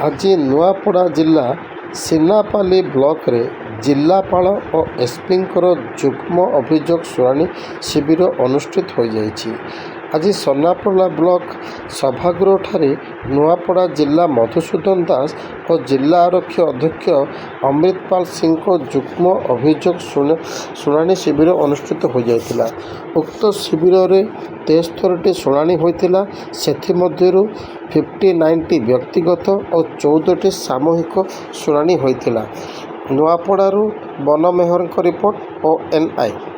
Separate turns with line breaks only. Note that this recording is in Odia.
ଆଜି ନୂଆପଡ଼ା ଜିଲ୍ଲା ସିନାପାଲି ବ୍ଲକରେ ଜିଲ୍ଲାପାଳ ଓ ଏସ୍ପିଙ୍କର ଯୁଗ୍ମ ଅଭିଯୋଗ ଶୁଣାଣି ଶିବିର ଅନୁଷ୍ଠିତ ହୋଇଯାଇଛି। ଆଜି ସୁନାପଡ଼ା ବ୍ଲକ ସଭାଗୃହଠାରେ ନୂଆପଡ଼ା ଜିଲ୍ଲା ମଧୁସୂଦନ ଦାସ ଓ ଜିଲ୍ଲା ଆରକ୍ଷୀ ଅଧ୍ୟକ୍ଷ ଅମୃତପାଲ ସିଂଙ୍କ ଯୁଗ୍ମ ଅଭିଯୋଗ ଶୁଣାଣି ଶିବିର ଅନୁଷ୍ଠିତ ହୋଇଯାଇଥିଲା। ଉକ୍ତ ଶିବିରରେ 73ଟି ଶୁଣାଣି ହୋଇଥିଲା। ସେଥିମଧ୍ୟରୁ 59ଟି ବ୍ୟକ୍ତିଗତ ଓ 14ଟି ସାମୂହିକ ଶୁଣାଣି ହୋଇଥିଲା। ନୂଆପଡ଼ାରୁ ବନ ମେହରଙ୍କ ରିପୋର୍ଟ ONI।